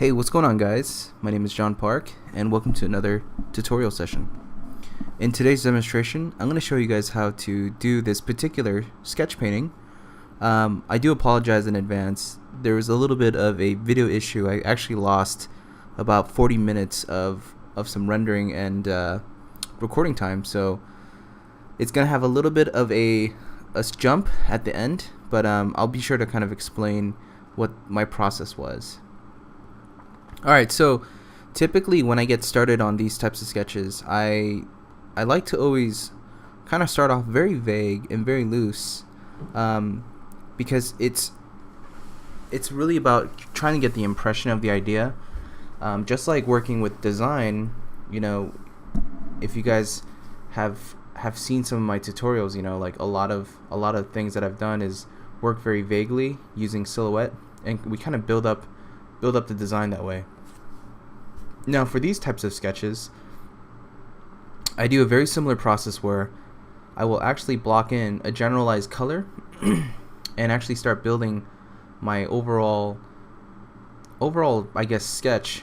Hey, what's going on, guys? My name is John Park, and welcome to another tutorial session. In today's demonstration, I'm going to show you guys how to do this particular sketch painting. I do apologize in advance. There was a little bit of a video issue. I actually lost about 40 minutes of some rendering and recording time, so it's going to have a little bit of a jump at the end, but I'll be sure to kind of explain what my process was. Alright, so typically when I get started on these types of sketches, I like to always kind of start off very vague and very loose, because it's really about trying to get the impression of the idea. Just like working with design, you know, if you guys have seen some of my tutorials, you know, like a lot of things that I've done is work very vaguely using silhouette, and we kind of build up the design that way. Now for these types of sketches, I do a very similar process where I will actually block in a generalized color and actually start building my overall I guess sketch,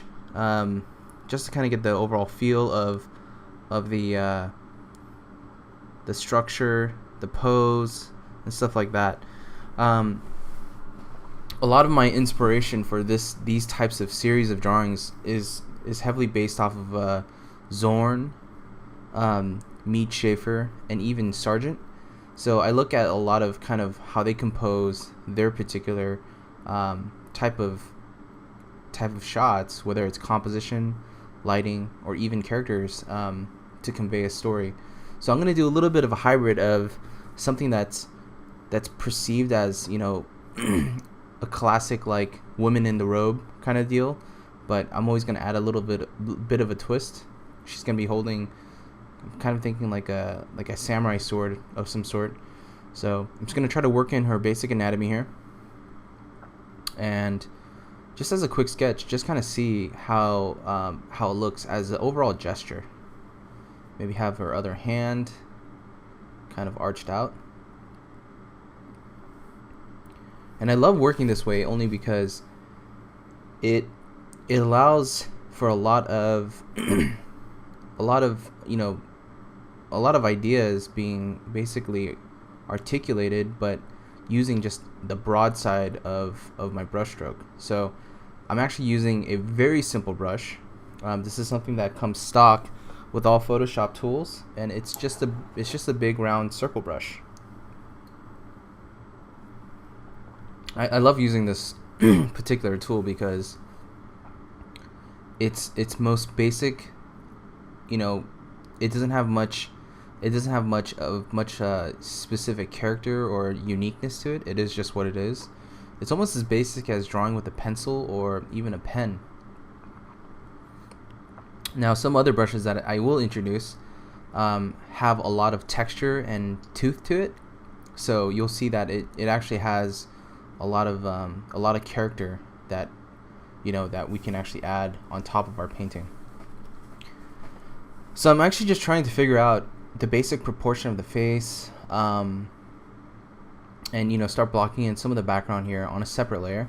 just to kind of get the overall feel of the structure, the pose, and stuff like that. A lot of my inspiration for these types of series of drawings is heavily based off of Zorn, Mead Schaefer, and even Sargent. So I look at a lot of kind of how they compose their particular type of shots, whether it's composition, lighting, or even characters, to convey a story. So I'm going to do a little bit of a hybrid of something that's perceived as, you know, a classic like woman in the robe kind of deal, but I'm always going to add a little bit of a twist. She's going to be holding, I'm kind of thinking like a samurai sword of some sort. So I'm just going to try to work in her basic anatomy here, and just as a quick sketch, just kind of see how it looks as an overall gesture. Maybe have her other hand kind of arched out. And I love working this way only because it allows for a lot of you know, a lot of ideas being basically articulated, but using just the broad side of my brush stroke. So I'm actually using a very simple brush. This is something that comes stock with all Photoshop tools, and it's just a big round circle brush. I love using this particular tool because it's most basic. You know, it doesn't have much specific character or uniqueness to it. It is just what it is. It's almost as basic as drawing with a pencil or even a pen. Now, some other brushes that I will introduce have a lot of texture and tooth to it, so you'll see that it actually has a lot of character that, you know, that we can actually add on top of our painting. So I'm actually just trying to figure out the basic proportion of the face, and, you know, start blocking in some of the background here on a separate layer.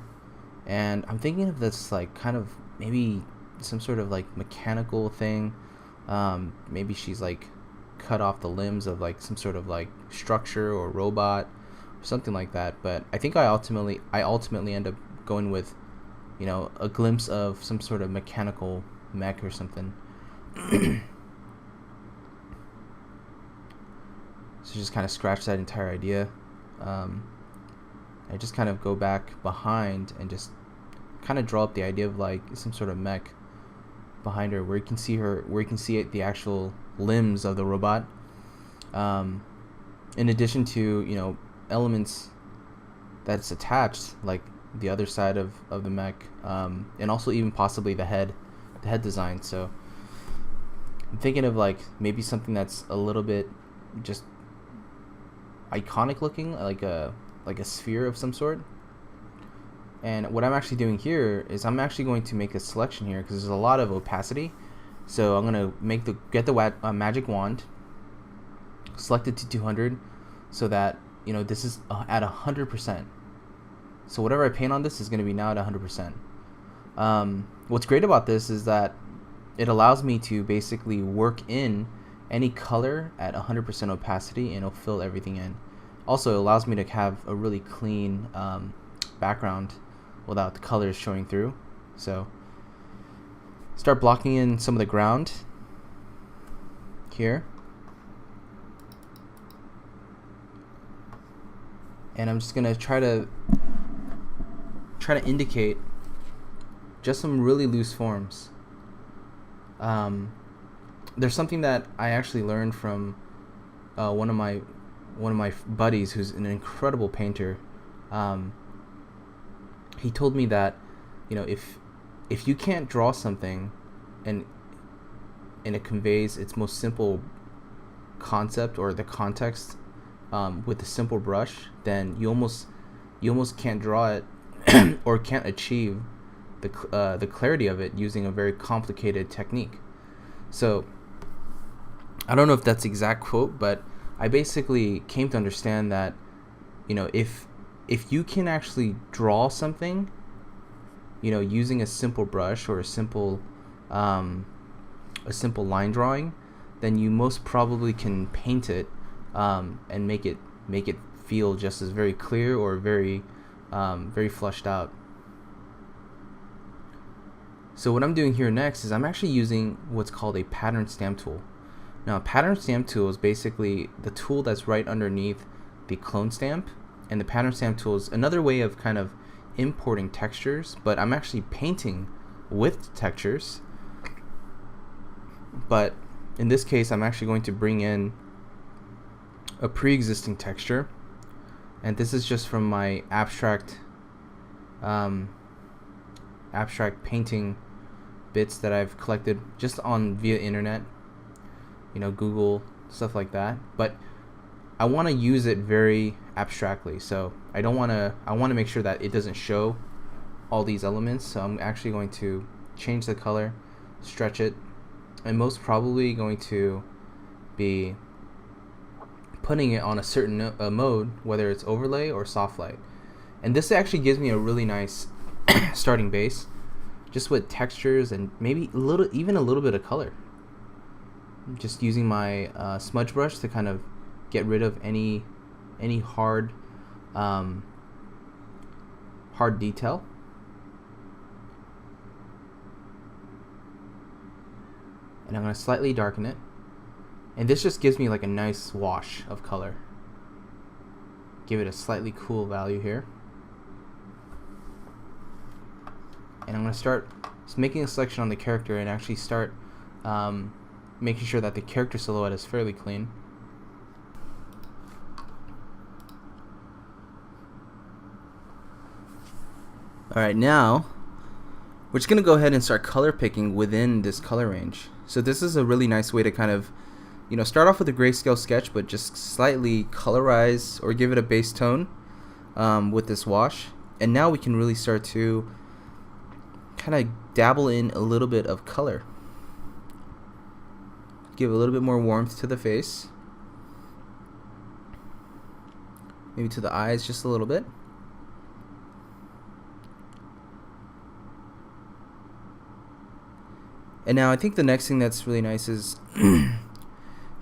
And I'm thinking of this like kind of maybe some sort of like mechanical thing. Maybe she's like cut off the limbs of like some sort of like structure or robot, something like that. But I think I ultimately end up going with, you know, a glimpse of some sort of mechanical mech or something. So just kind of scratch that entire idea. I just kind of go back behind and just kind of draw up the idea of like some sort of mech behind her, where you can see the actual limbs of the robot, in addition to, you know, elements that's attached, like the other side of the mech, and also even possibly the head design. So I'm thinking of like maybe something that's a little bit just iconic looking, like a sphere of some sort. And what I'm actually doing here is I'm actually going to make a selection here because there's a lot of opacity. So I'm gonna get the magic wand, select it to 200, so that, you know, this is at 100%. So whatever I paint on this is going to be now at 100%. What's great about this is that it allows me to basically work in any color at 100% opacity, and it'll fill everything in. Also, it allows me to have a really clean background without the colors showing through. So start blocking in some of the ground here. And I'm just gonna try to indicate just some really loose forms. There's something that I actually learned from one of my buddies who's an incredible painter. He told me that, you know, if you can't draw something and it conveys its most simple concept or the context with a simple brush, then you almost can't draw it or can't achieve the clarity of it using a very complicated technique. So I don't know if that's the exact quote, but I basically came to understand that, you know, if you can actually draw something, you know, using a simple brush or a simple line drawing, then you most probably can paint it and make it feel just as very clear or very fleshed out. So what I'm doing here next is I'm actually using what's called a pattern stamp tool. Now, a pattern stamp tool is basically the tool that's right underneath the clone stamp, and the pattern stamp tool is another way of kind of importing textures, but I'm actually painting with textures. But in this case, I'm actually going to bring in a pre-existing texture, and this is just from my abstract painting bits that I've collected just on via internet, you know, Google, stuff like that. But I want to use it very abstractly, so I want to make sure that it doesn't show all these elements. So I'm actually going to change the color, stretch it, and most probably going to be putting it on a certain mode, whether it's overlay or soft light. And this actually gives me a really nice starting base, just with textures and maybe even a little bit of color. Just using my smudge brush to kind of get rid of any hard detail. And I'm going to slightly darken it. And this just gives me like a nice wash of color. Give it a slightly cool value here. And I'm going to start making a selection on the character and actually start making sure that the character silhouette is fairly clean. Alright, now we're just going to go ahead and start color picking within this color range. So this is a really nice way to kind of, you know, start off with a grayscale sketch, but just slightly colorize or give it a base tone with this wash. And now we can really start to kind of dabble in a little bit of color. Give a little bit more warmth to the face. Maybe to the eyes just a little bit. And now I think the next thing that's really nice is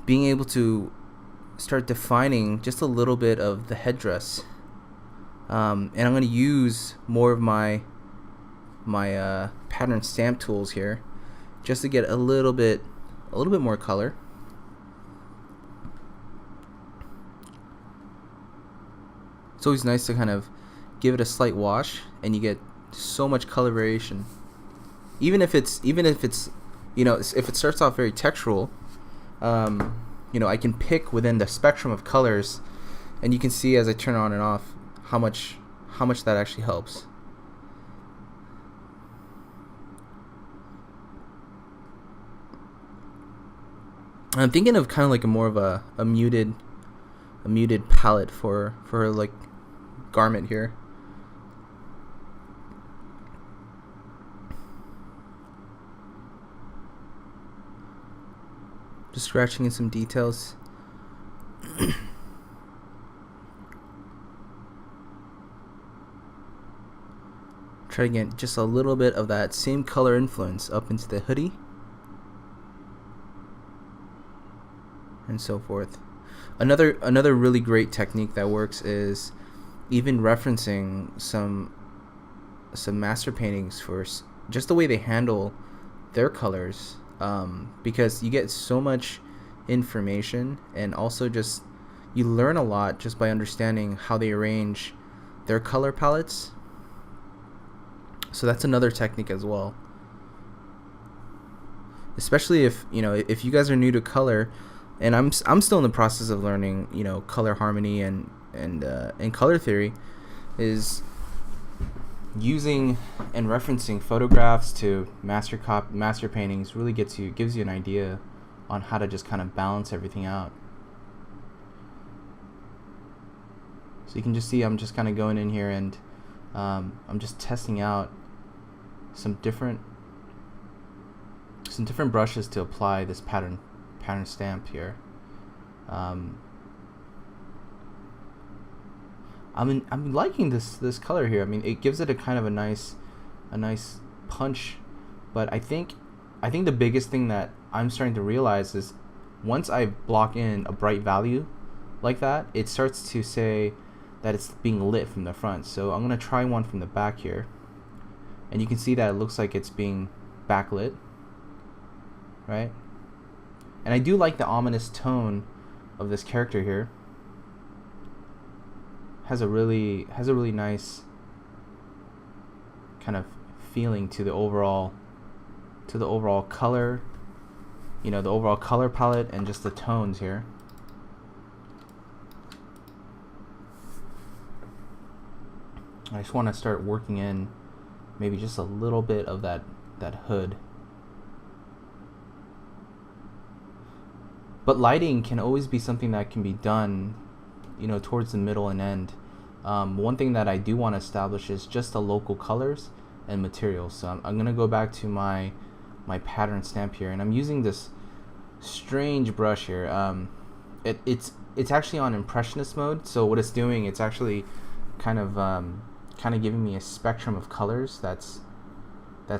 being able to start defining just a little bit of the headdress. And I'm going to use more of my pattern stamp tools here just to get a little bit more color. It's always nice to kind of give it a slight wash, and you get so much color variation. Even if it's you know, if it starts off very textural, you know, I can pick within the spectrum of colors, and you can see as I turn on and off how much that actually helps. I'm thinking of kind of like more of a muted palette for like garment here. Just scratching in some details. Try to get just a little bit of that same color influence up into the hoodie, and so forth. Another really great technique that works is even referencing some master paintings for just the way they handle their colors, because you get so much information, and also just you learn a lot just by understanding how they arrange their color palettes. So that's another technique as well, especially if you guys are new to color, and I'm still in the process of learning color harmony and color theory. Is using and referencing photographs to master paintings really gives you an idea on how to just kind of balance everything out. So you can just see I'm just kind of going in here, and I'm just testing out some different brushes to apply this pattern stamp here. I'm liking this color here. I mean, it gives it a kind of a nice punch, but I think the biggest thing that I'm starting to realize is once I block in a bright value like that, it starts to say that it's being lit from the front. So I'm gonna try one from the back here, and you can see that it looks like it's being backlit, right? And I do like the ominous tone of this character here. Has a really nice kind of feeling to the overall color, the overall color palette and just the tones here. I just want to start working in maybe just a little bit of that hood. But lighting can always be something that can be done towards the middle and end. One thing that I do want to establish is just the local colors and materials. So I'm gonna go back to my pattern stamp here, and I'm using this strange brush here. It's actually on impressionist mode. So what it's doing, it's actually kind of giving me a spectrum of colors that's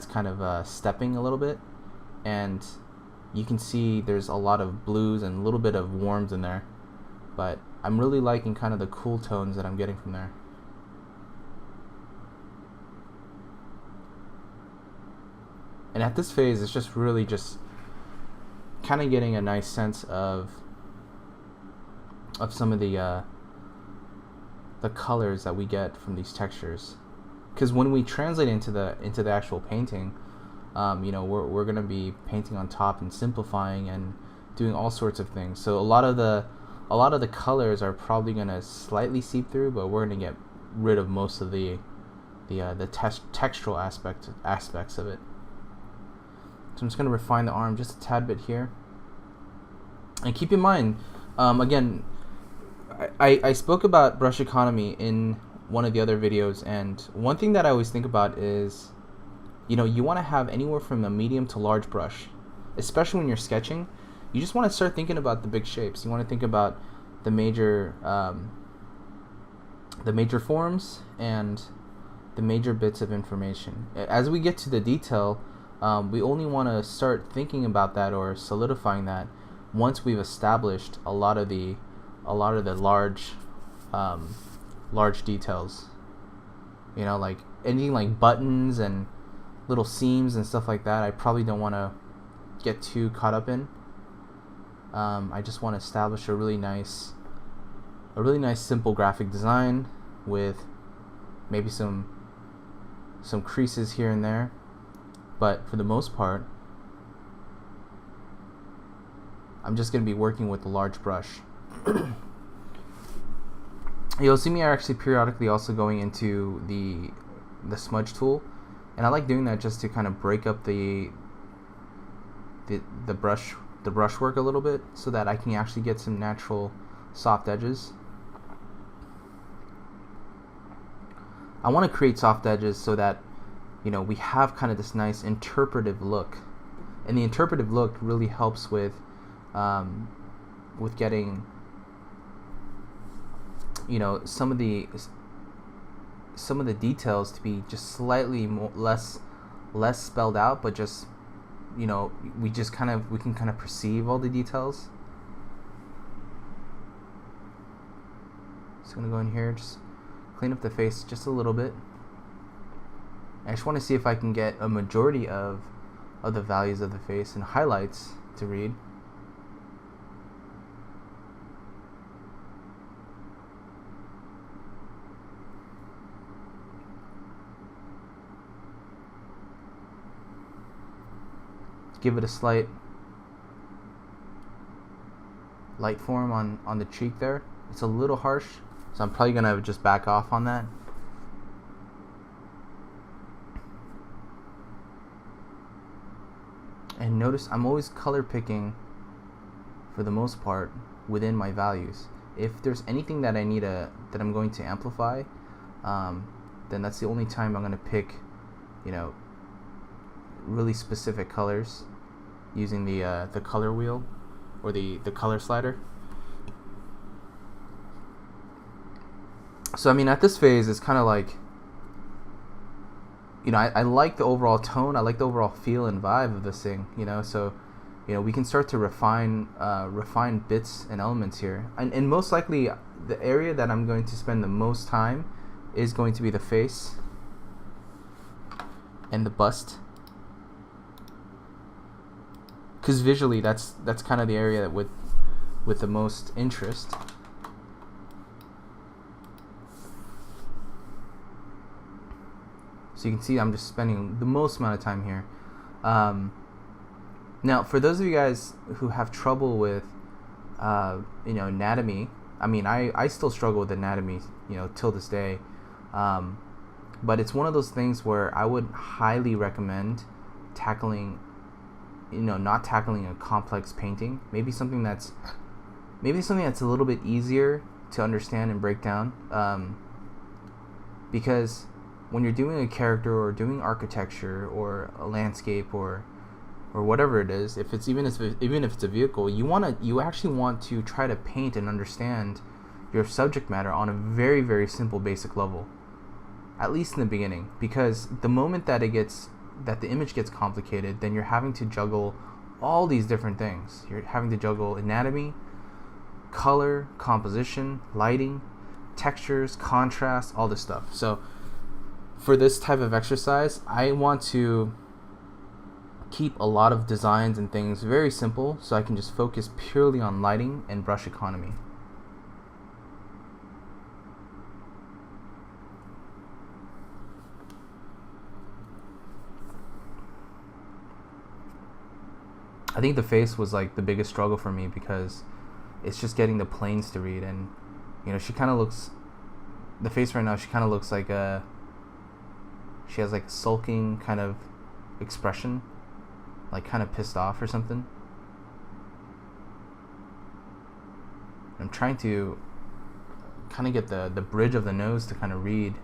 kind of stepping a little bit, and you can see there's a lot of blues and a little bit of warms in there, but I'm really liking kind of the cool tones that I'm getting from there. And at this phase, it's just really just kind of getting a nice sense of some of the colors that we get from these textures. Because when we translate into the actual painting, we're gonna be painting on top and simplifying and doing all sorts of things. So a lot of the colors are probably gonna slightly seep through, but we're gonna get rid of most of the textural aspects of it. So I'm just gonna refine the arm just a tad bit here. And keep in mind, again, I spoke about brush economy in one of the other videos, and one thing that I always think about is, you want to have anywhere from a medium to large brush, especially when you're sketching. You just want to start thinking about the big shapes. You want to think about the major forms and the major bits of information. As we get to the detail, we only want to start thinking about that or solidifying that once we've established a lot of the large details. Like anything like buttons and little seams and stuff like that, I probably don't want to get too caught up in. I just want to establish a really nice simple graphic design with maybe some creases here and there, but for the most part I'm just going to be working with a large brush. You'll see me actually periodically also going into the smudge tool, and I like doing that just to kind of break up the brushwork a little bit, so that I can actually get some natural soft edges. I want to create soft edges so that we have kind of this nice interpretive look, and the interpretive look really helps with getting some of some of the details to be just slightly less spelled out, but just, you know, we can kind of perceive all the details. So I'm gonna go in here, just clean up the face just a little bit. I just want to see if I can get a majority of the values of the face and highlights to read. Give it a slight light form on the cheek there. It's a little harsh, so I'm probably gonna just back off on that. And notice I'm always color picking, for the most part, within my values. If there's anything that that I'm going to amplify, then that's the only time I'm going to pick, you know, really specific colors using the color wheel or the color slider. So I mean, at this phase, it's kind of like, you know, I like the overall tone, I like the overall feel and vibe of this thing, you know. So, you know, we can start to refine bits and elements here, and most likely the area that I'm going to spend the most time is going to be the face and the bust, because visually that's kind of the area that with the most interest. So you can see I'm just spending the most amount of time here. Now, for those of you guys who have trouble with, you know, anatomy, I mean, I still struggle with anatomy, you know, till this day. But it's one of those things where I would highly recommend tackling, you know, not tackling a complex painting. Maybe something that's a little bit easier to understand and break down. Because when you're doing a character or doing architecture or a landscape or whatever it is, even if it's a vehicle, you actually want to try to paint and understand your subject matter on a very, very simple, basic level, at least in the beginning. Because the moment that the image gets complicated, then you're having to juggle all these different things. You're having to juggle anatomy, color, composition, lighting, textures, contrast, all this stuff. So for this type of exercise, I want to keep a lot of designs and things very simple, so I can just focus purely on lighting and brush economy. I think the face was like the biggest struggle for me, because it's just getting the planes to read. And you know, the face right now, she kind of looks like she has like a sulking kind of expression, like kind of pissed off or something. I'm trying to kind of get the bridge of the nose to kind of read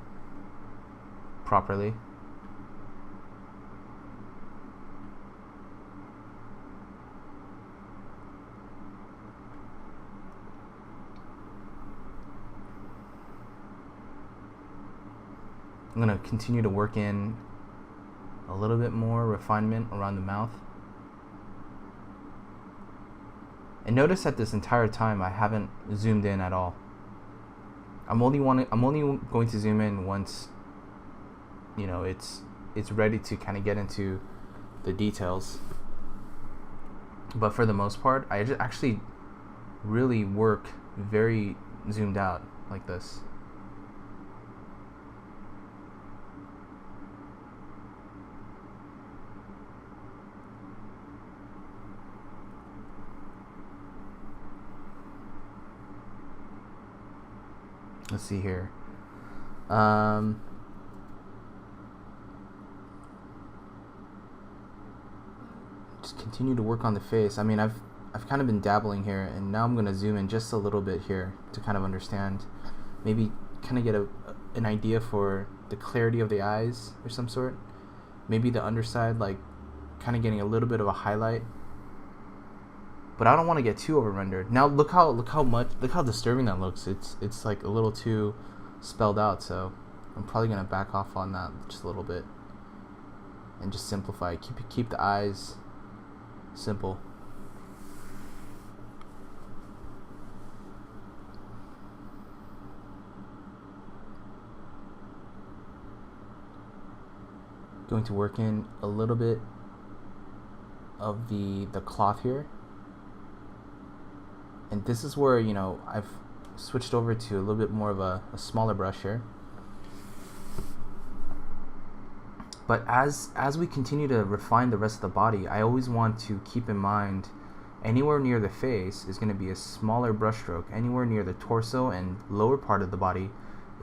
properly. I'm going to continue to work in a little bit more refinement around the mouth. And notice that this entire time I haven't zoomed in at all. I'm only going to zoom in once, you know, it's ready to kind of get into the details. But for the most part, I just actually really work very zoomed out like this. Let's see here. Just continue to work on the face. I mean, I've kind of been dabbling here, and now I'm going to zoom in just a little bit here to kind of understand, maybe kind of get an idea for the clarity of the eyes or some sort. Maybe the underside, like kind of getting a little bit of a highlight. But I don't want to get too over rendered. Now look how disturbing that looks. It's like a little too spelled out. So I'm probably gonna back off on that just a little bit and just simplify. Keep the eyes simple. Going to work in a little bit of the cloth here, and this is where, you know, I've switched over to a little bit more of a smaller brush here. But as we continue to refine the rest of the body, I always want to keep in mind anywhere near the face is going to be a smaller brush stroke. Anywhere near the torso and lower part of the body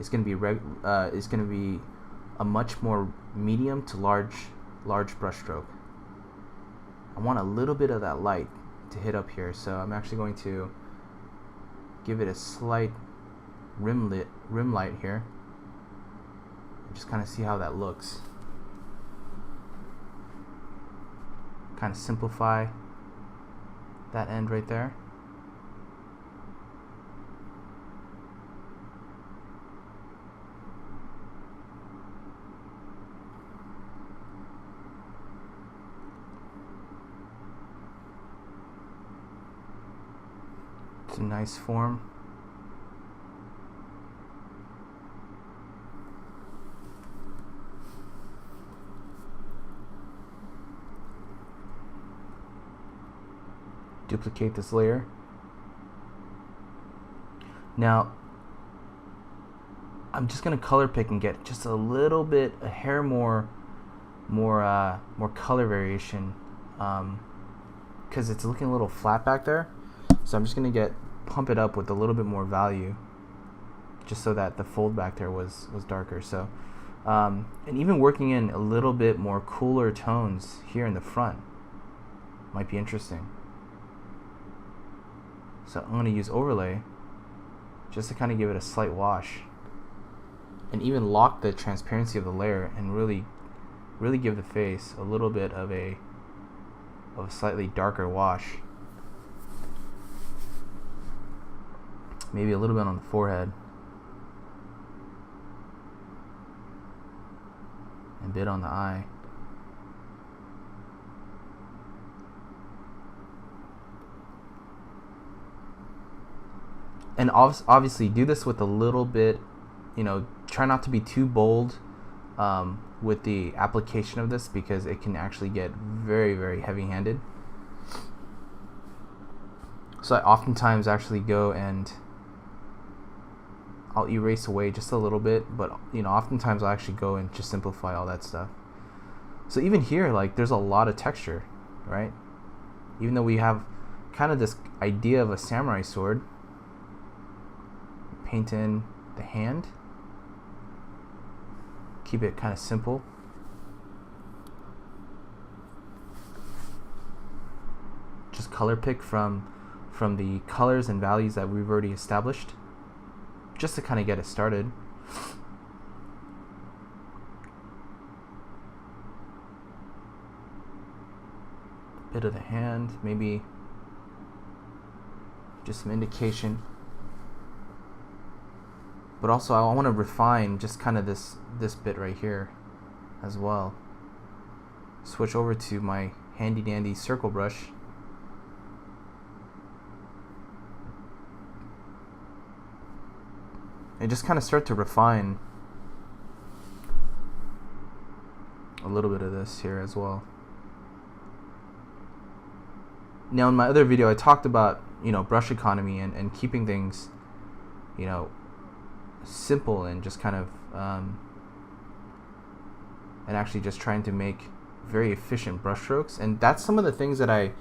is going to be a much more medium to large brush stroke. I want a little bit of that light to hit up here, so I'm actually going to give it a slight rim light here. Just kind of see how that looks. Kind of simplify that end right there. It's a nice form. Duplicate this layer. Now I'm just gonna color pick and get just a little bit, a hair more color variation, because it's looking a little flat back there. So I'm just gonna pump it up with a little bit more value, just so that the fold back there was darker. So and even working in a little bit more cooler tones here in the front might be interesting. So I'm going to use overlay just to kind of give it a slight wash and even lock the transparency of the layer and really give the face a little bit of a slightly darker wash. Maybe a little bit on the forehead and a bit on the eye. And obviously do this with a little bit, you know, try not to be too bold with the application of this, because it can actually get very heavy-handed. So I oftentimes actually go and I'll erase away just a little bit, but you know, oftentimes I'll actually go and just simplify all that stuff. So even here, like, there's a lot of texture, right? Even though we have kind of this idea of a samurai sword, paint in the hand, keep it kind of simple. Just color pick from the colors and values that we've already established, just to kind of get it started. A bit of the hand, maybe just some indication. But also I want to refine just kind of this bit right here as well. Switch over to my handy dandy circle brush. And just kind of start to refine a little bit of this here as well. Now in my other video I talked about, you know, brush economy and keeping things, you know, simple and just kind of and actually just trying to make very efficient brush strokes. And that's some of the things that I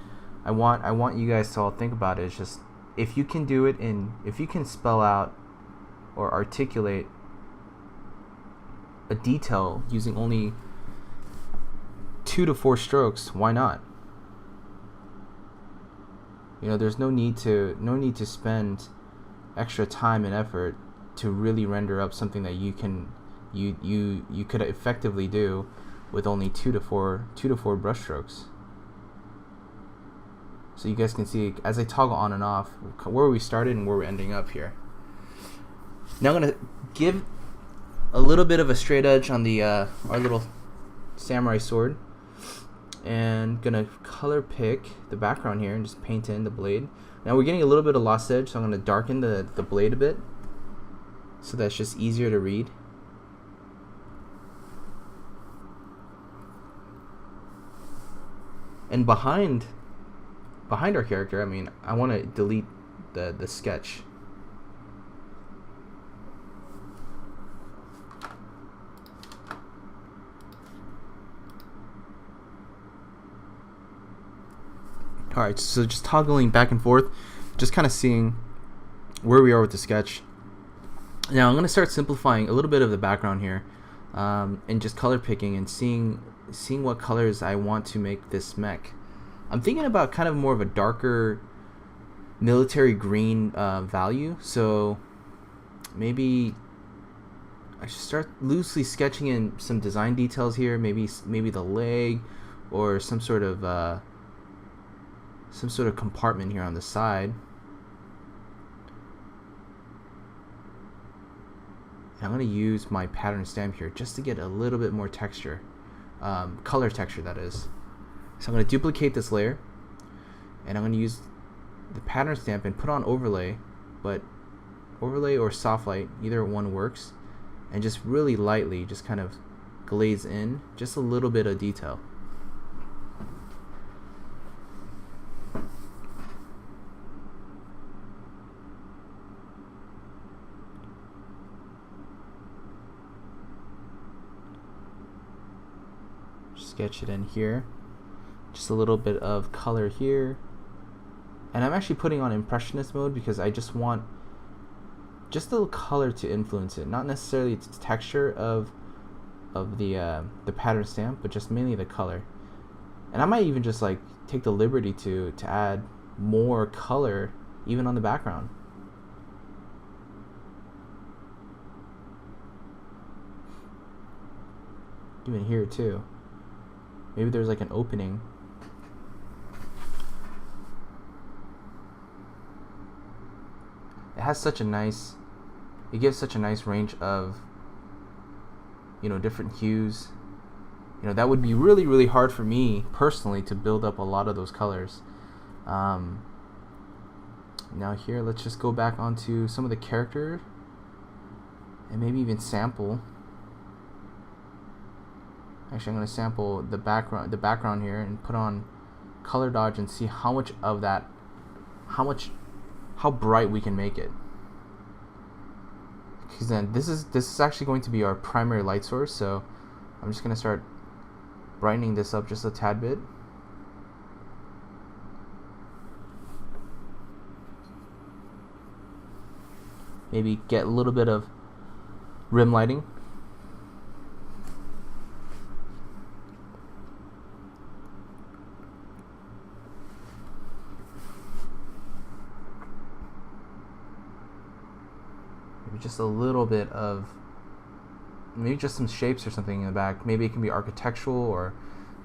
want you guys to all think about, is just, if you can do it if you can spell out or articulate a detail using only 2 to 4 strokes, why not? You know, there's no need to spend extra time and effort to really render up something that you could effectively do with only 2 to 4 brush strokes. So you guys can see as I toggle on and off where we started and where we're ending up here. Now I'm gonna give a little bit of a straight edge on the our little samurai sword, and gonna color pick the background here and just paint in the blade. Now we're getting a little bit of lost edge, so I'm gonna darken the blade a bit, so that's just easier to read. And behind our character, I mean, I want to delete the sketch. Alright, so just toggling back and forth, just kind of seeing where we are with the sketch. Now I'm going to start simplifying a little bit of the background here, and just color picking and seeing what colors I want to make this mech. I'm thinking about kind of more of a darker military green value, so maybe I should start loosely sketching in some design details here, maybe the leg or some sort of compartment here on the side. And I'm going to use my pattern stamp here just to get a little bit more texture, color texture that is. So I'm going to duplicate this layer, and I'm going to use the pattern stamp and put on overlay, but overlay or soft light, either one works, and just really lightly just kind of glaze in just a little bit of detail. Sketch it in here, just a little bit of color here, and I'm actually putting on impressionist mode because I just want just a little color to influence it, not necessarily the texture of the pattern stamp, but just mainly the color. And I might even just like take the liberty to add more color even on the background. Even here too. Maybe there's like an opening. It has such a nice, it gives such a nice range of, you know, different hues. You know, that would be really, really hard for me personally to build up a lot of those colors. Now here, let's just go back onto some of the character and maybe even sample. Actually, I'm going to sample the background here and put on color dodge and see how much of that, how bright we can make it. Because then this is actually going to be our primary light source, so I'm just going to start brightening this up just a tad bit. Maybe get a little bit of rim lighting. Just a little bit of, maybe just some shapes or something in the back. Maybe it can be architectural, or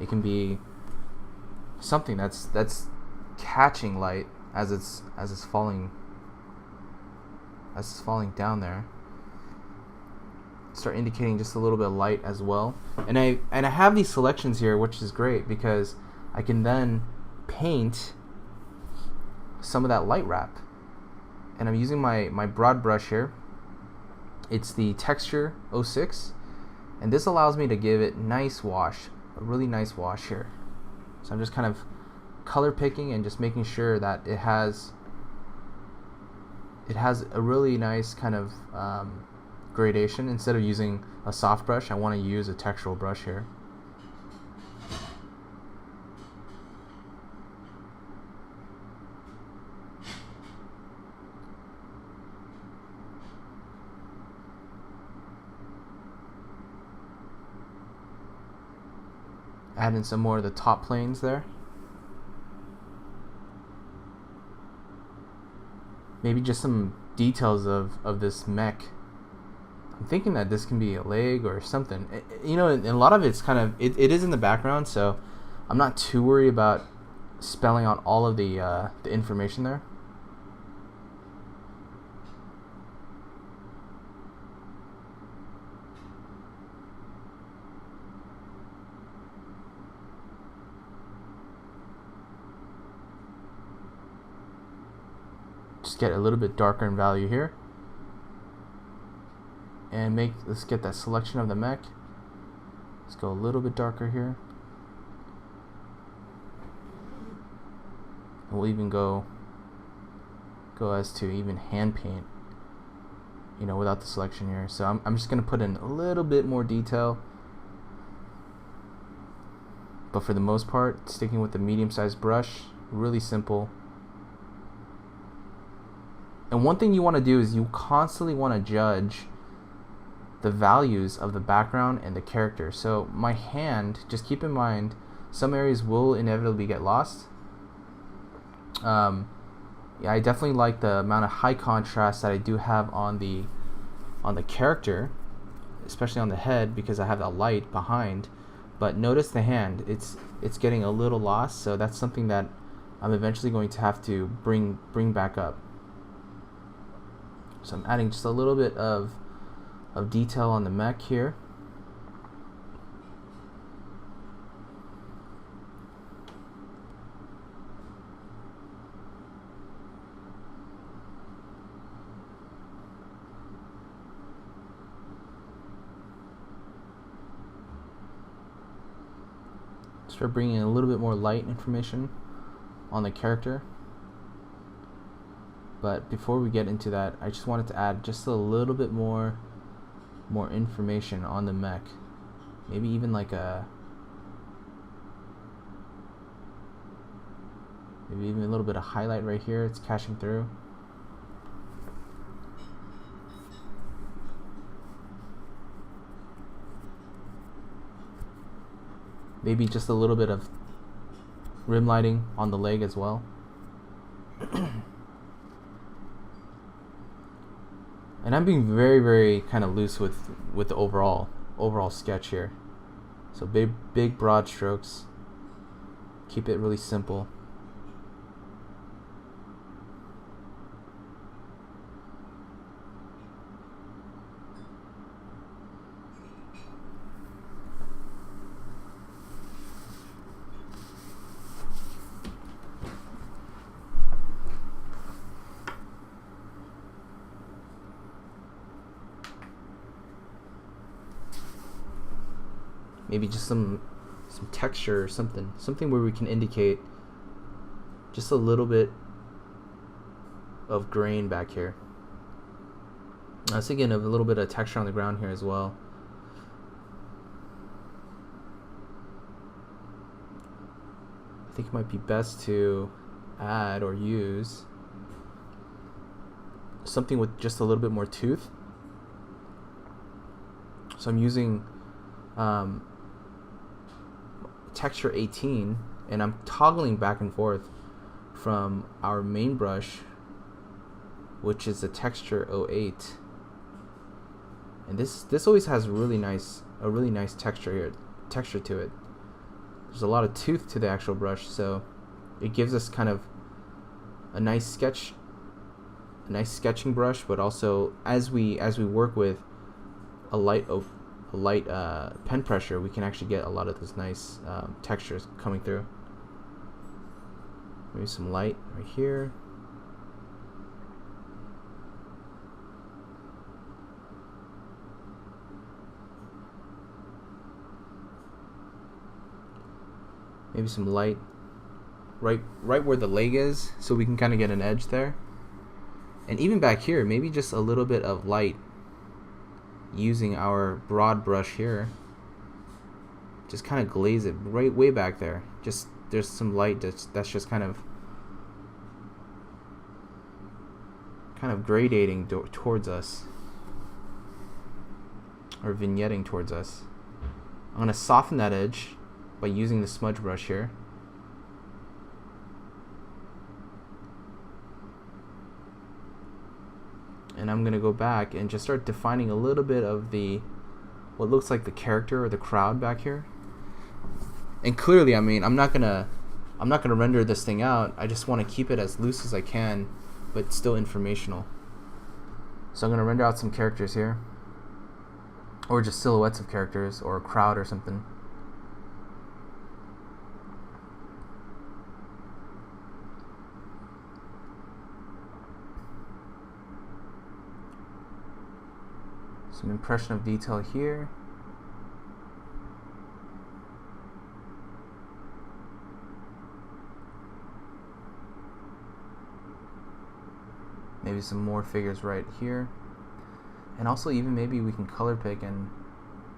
it can be something that's catching light as it's falling down there. Start indicating just a little bit of light as well. And I have these selections here, which is great because I can then paint some of that light wrap. And I'm using my broad brush here. It's the Texture 06, and this allows me to give it nice wash, a really nice wash here. So I'm just kind of color picking and just making sure that it has a really nice kind of gradation. Instead of using a soft brush, I want to use a textural brush here. Add in some more of the top planes there. Maybe just some details of this mech. I'm thinking that this can be a leg or something. You know, and a lot of it's kind of, it is in the background, so I'm not too worried about spelling out all of the information there. just get a little bit darker in value here, and let's get that selection of the mech. Let's go a little bit darker here. And we'll even go as to even hand paint, you know, without the selection here. So I'm just gonna put in a little bit more detail, but for the most part, sticking with the medium-sized brush, really simple. And one thing you want to do is you constantly want to judge the values of the background and the character. So my hand, just keep in mind, some areas will inevitably get lost. Yeah, I definitely like the amount of high contrast that I do have on the character, especially on the head, because I have that light behind. But notice the hand, it's getting a little lost, so that's something that I'm eventually going to have to bring back up. So I'm adding just a little bit of detail on the mech here. Start bringing in a little bit more light information on the character. But before we get into that, I just wanted to add just a little bit more information on the mech. Maybe even like a little bit of highlight right here. It's cashing through. Maybe just a little bit of rim lighting on the leg as well. And I'm being very kind of loose with the overall sketch here. So big broad strokes. Keep it really simple. Maybe just some texture or something where we can indicate just a little bit of grain back here. I was thinking of a little bit of texture on the ground here as well. I think it might be best to add or use something with just a little bit more tooth. So I'm using texture 18, and I'm toggling back and forth from our main brush, which is the texture 08, and this always has a really nice texture to it. There's a lot of tooth to the actual brush, so it gives us kind of a nice sketching brush, but also as we work with a light pen pressure, we can actually get a lot of those nice textures coming through. Maybe some light right here. Maybe some light right where the leg is, so we can kind of get an edge there. And even back here, maybe just a little bit of light using our broad brush here. Just kind of glaze it right way back there. Just there's some light that's just kind of gradating towards us, or vignetting towards us. I'm going to soften that edge by using the smudge brush here. And I'm going to go back and just start defining a little bit of what looks like the character or the crowd back here. And clearly, I mean, I'm not gonna render this thing out. I just want to keep it as loose as I can, but still informational. So I'm going to render out some characters here, or just silhouettes of characters, or a crowd or something. Some impression of detail here. Maybe some more figures right here. And also even maybe we can color pick and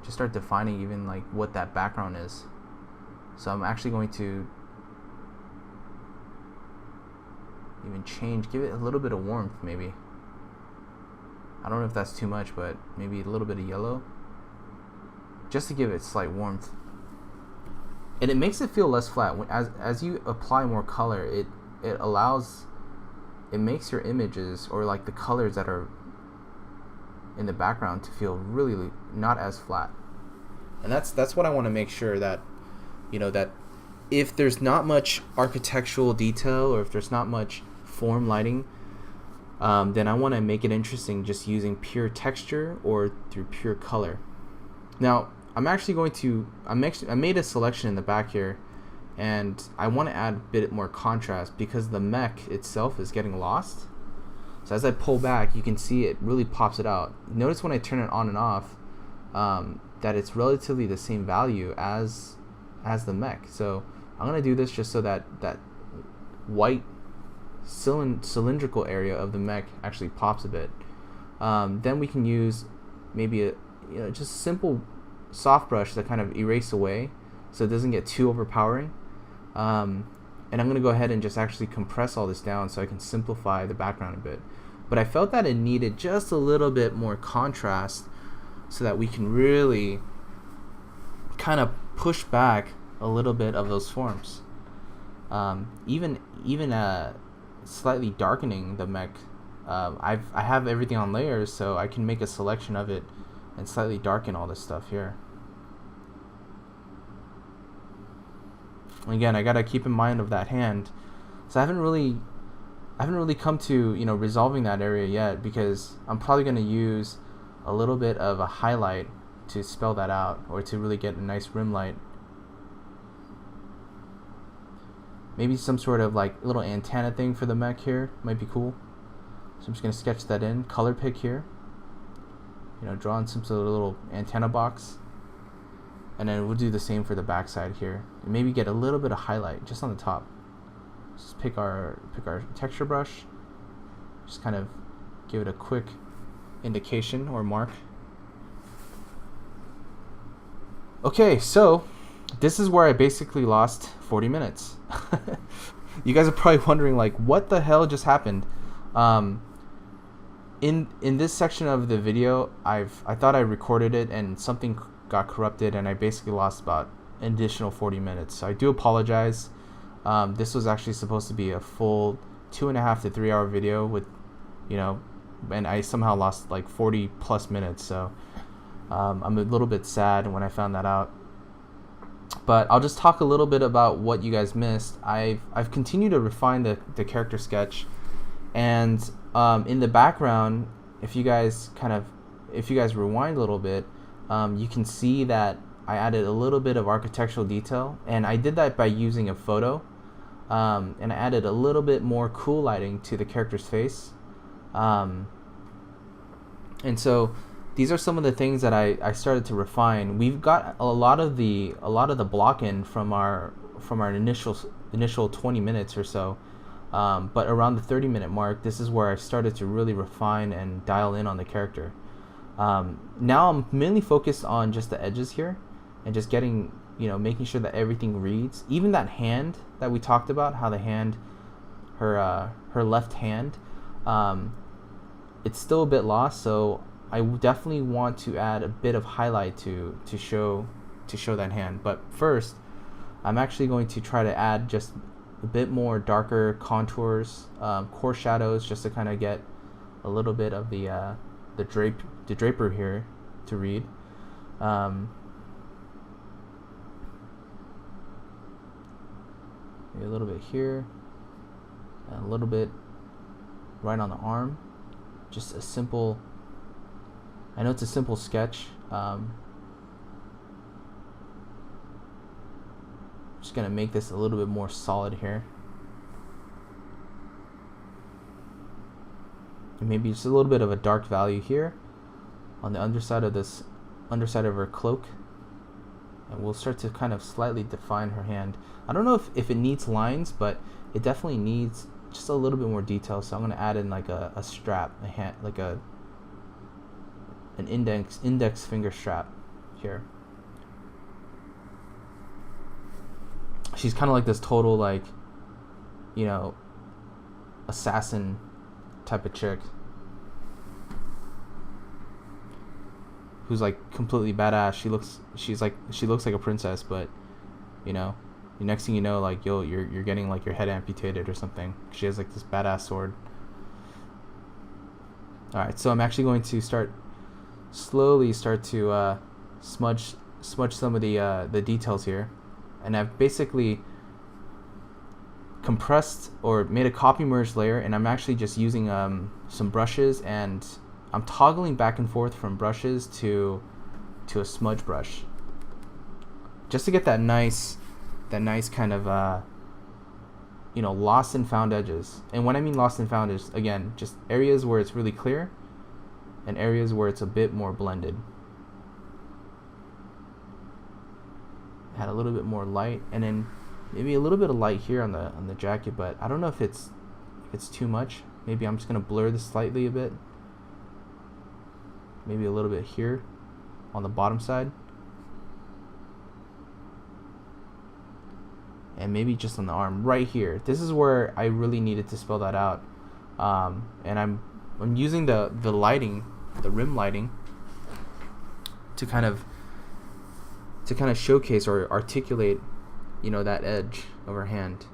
just start defining even like what that background is. So I'm actually going to even give it a little bit of warmth maybe. I don't know if that's too much, but maybe a little bit of yellow, just to give it slight warmth. And it makes it feel less flat. As you apply more color, it makes your images, or like the colors that are in the background, to feel really not as flat. And that's what I want to make sure that, you know, that if there's not much architectural detail, or if there's not much form lighting, then I want to make it interesting just using pure texture or through pure color. Now I'm actually going to I made a selection in the back here, and I want to add a bit more contrast because the mech itself is getting lost. So as I pull back, you can see it really pops it out. Notice when I turn it on and off, that it's relatively the same value as the mech. So I'm gonna do this just so that white cylindrical area of the mech actually pops a bit. Then we can use maybe just simple soft brush to kind of erase away so it doesn't get too overpowering. And I'm going to go ahead and just actually compress all this down so I can simplify the background a bit. But I felt that it needed just a little bit more contrast so that we can really kind of push back a little bit of those forms. Even slightly darkening the mech. I have everything on layers, so I can make a selection of it and slightly darken all this stuff here. Again, I gotta keep in mind of that hand. So I haven't really come to resolving that area yet, because I'm probably gonna use a little bit of a highlight to spell that out, or to really get a nice rim light. Maybe some sort of like little antenna thing for the mech here might be cool. So I'm just gonna sketch that in, color pick here. Draw in some sort of little antenna box. And then we'll do the same for the backside here. And maybe get a little bit of highlight just on the top. Just pick our texture brush. Just kind of give it a quick indication or mark. Okay, so this is where I basically lost 40 minutes. You guys are probably wondering, like, what the hell just happened? In this section of the video, I thought I recorded it and something got corrupted, and I basically lost about an additional 40 minutes. So I do apologize. This was actually supposed to be a full 2.5 to 3 hour video with, and I somehow lost like 40 plus minutes. So I'm a little bit sad when I found that out. But I'll just talk a little bit about what you guys missed. I've continued to refine the character sketch, and in the background, if you guys rewind a little bit, you can see that I added a little bit of architectural detail, and I did that by using a photo, and I added a little bit more cool lighting to the character's face, and so these are some of the things that I started to refine. We've got a lot of the block in from our initial 20 minutes or so, but around the 30-minute mark, this is where I started to really refine and dial in on the character. Now I'm mainly focused on just the edges here, and just getting, making sure that everything reads. Even that hand that we talked about, how the hand, her left hand, it's still a bit lost. So I definitely want to add a bit of highlight to show that hand. But first, I'm actually going to try to add just a bit more darker contours, core shadows, just to kind of get a little bit of the draper here to read. Maybe a little bit here, and a little bit right on the arm. Just a simple, I know it's a simple sketch. Just gonna make this a little bit more solid here. And maybe just a little bit of a dark value here. on the underside of her cloak, and we'll start to kind of slightly define her hand. I don't know if it needs lines, but it definitely needs just a little bit more detail. So I'm going to add in like a strap, a hand, like an index finger strap here. She's kind of like this total, like, you know, assassin type of chick who's like completely badass. She looks like a princess, but you know, the next thing you know, like you're getting like your head amputated or something. She has like this badass sword. All right, so I'm actually going to slowly start to smudge some of the details here, and I've basically compressed or made a copy merge layer, and I'm actually just using some brushes, and I'm toggling back and forth from brushes to a smudge brush, just to get that nice kind of you know, lost and found edges. And when I mean lost and found is, again, just areas where it's really clear and areas where it's a bit more blended. Add a little bit more light, and then maybe a little bit of light here on the jacket, but I don't know if it's too much. Maybe I'm just gonna blur this slightly a bit. Maybe a little bit here on the bottom side, and maybe just on the arm right here. This is where I really needed to spell that out, and I'm using the lighting, the rim lighting, to kind of showcase or articulate, you know, that edge of her hand.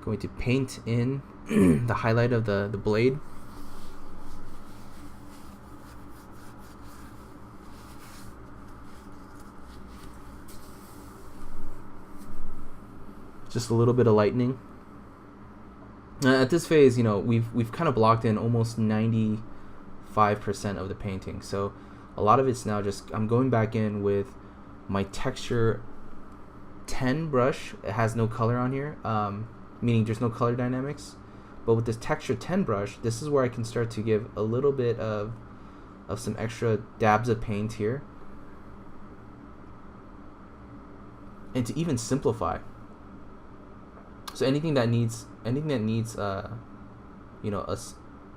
Going to paint in the highlight of the blade. Just a little bit of lightening. At this phase, you know, we've kind of blocked in almost 95% of the painting, so a lot of it's now just, I'm going back in with my texture 10 brush. It has no color on here, meaning there's no color dynamics, but with this texture 10 brush, this is where I can start to give a little bit of some extra dabs of paint here, and to even simplify. So anything that needs you know,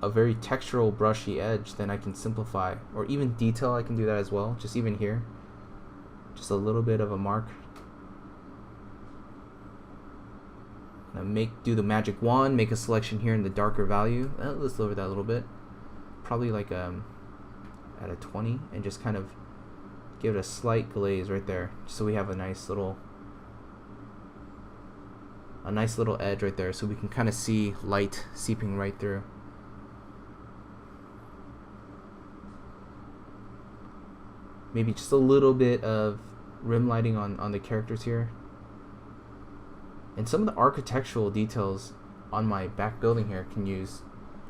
a very textural brushy edge, then I can simplify, or even detail, I can do that as well. Just even here, just a little bit of a mark. Do the magic wand, make a selection here in the darker value. Let's lower that a little bit, probably like at a 20, and just kind of give it a slight glaze right there, so we have a nice little edge right there, so we can kind of see light seeping right through. Maybe just a little bit of rim lighting on the characters here. And some of the architectural details on my back building here can use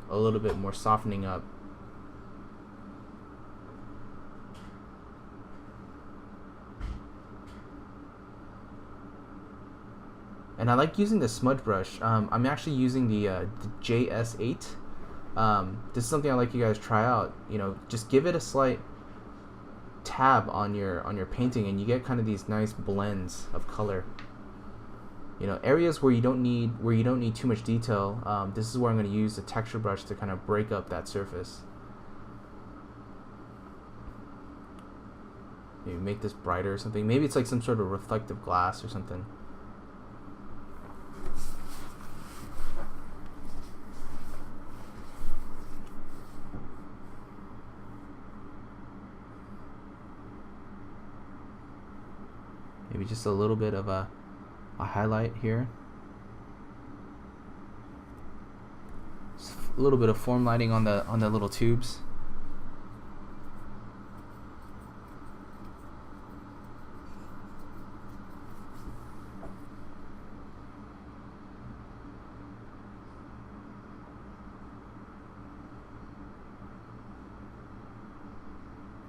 a little bit more softening up. And I like using the smudge brush. I'm actually using the JS8. This is something I like you guys try out. You know, just give it a slight tab on your painting, and you get kind of these nice blends of color. You know, areas where you don't need too much detail. This is where I'm going to use the texture brush to kind of break up that surface. Maybe make this brighter or something. Maybe it's like some sort of reflective glass or something. Maybe just a little bit of a highlight here. Just a little bit of form lighting on the little tubes.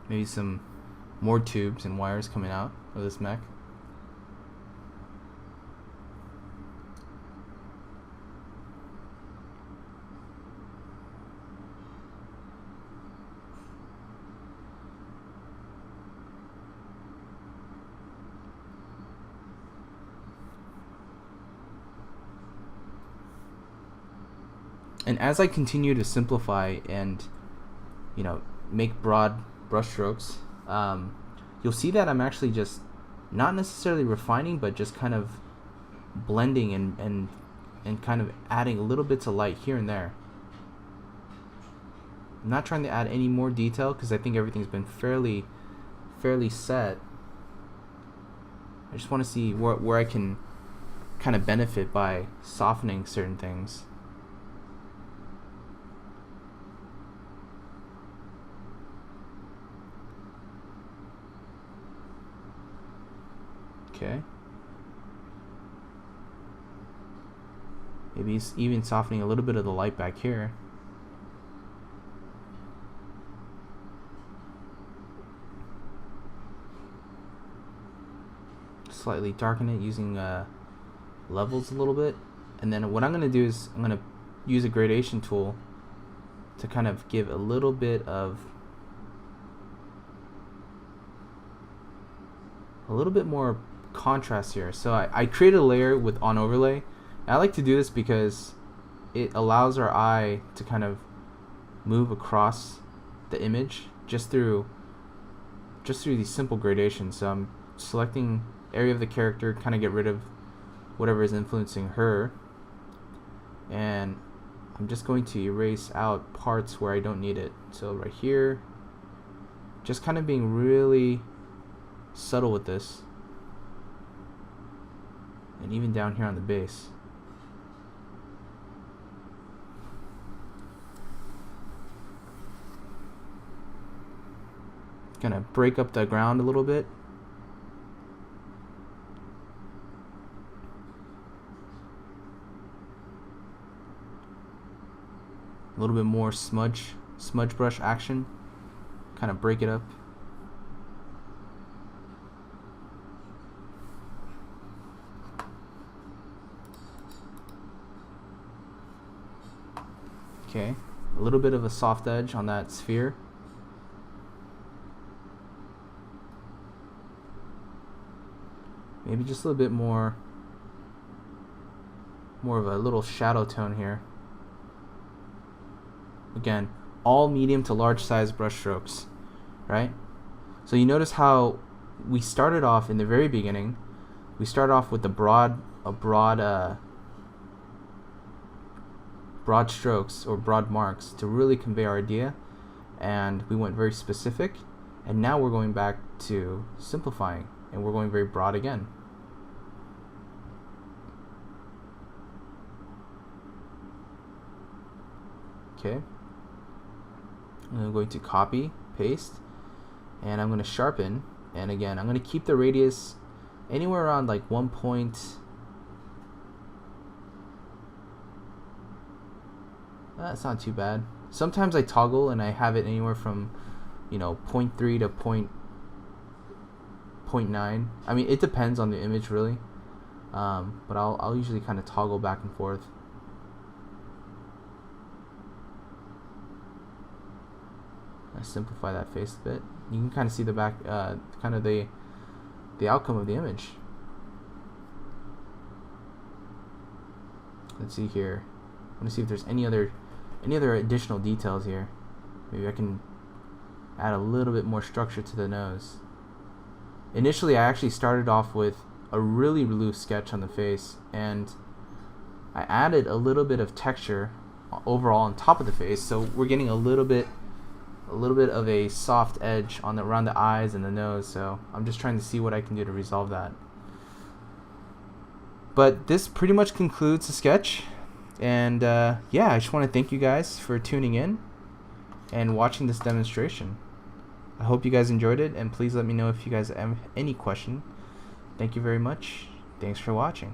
Maybe some more tubes and wires coming out of this mech. And as I continue to simplify and, you know, make broad brushstrokes, you'll see that I'm actually just not necessarily refining, but just kind of blending and kind of adding a little bits of light here and there. I'm not trying to add any more detail because I think everything's been fairly set. I just want to see where I can kind of benefit by softening certain things. Okay. Maybe it's even softening a little bit of the light back here. Slightly darken it using levels a little bit. And then what I'm going to do is I'm going to use a gradation tool to kind of give a little bit more contrast here. So I created a layer with on overlay. And I like to do this because it allows our eye to kind of move across the image just through these simple gradations. So I'm selecting area of the character, kind of get rid of whatever is influencing her, and I'm just going to erase out parts where I don't need it. So right here, just kind of being really subtle with this, and even down here on the base. Gonna break up the ground a little bit. A little bit more smudge brush action. Kind of break it up. Okay, a little bit of a soft edge on that sphere. Maybe just a little bit more of a little shadow tone here. Again, all medium to large size brush strokes, right? So you notice how we started off in the very beginning. We started off with broad strokes or broad marks to really convey our idea, and we went very specific, and now we're going back to simplifying and we're going very broad again. Okay, I'm going to copy, paste, and I'm going to sharpen, and again I'm going to keep the radius anywhere around like 1 point. That's not too bad. Sometimes I toggle and I have it anywhere from 0.3 to 0.9. I mean, it depends on the image really, but I'll usually kind of toggle back and forth. I simplify that face a bit. You can kind of see the back, kind of the outcome of the image. Let's see here. I want to see if there's any other additional details here. Maybe I can add a little bit more structure to the nose. Initially, I actually started off with a really loose sketch on the face, and I added a little bit of texture overall on top of the face, so we're getting a little bit of a soft edge on around the eyes and the nose. So I'm just trying to see what I can do to resolve that. But this pretty much concludes the sketch, and yeah, I just want to thank you guys for tuning in and watching this demonstration. I hope you guys enjoyed it, and please let me know if you guys have any question. Thank you very much. Thanks for watching.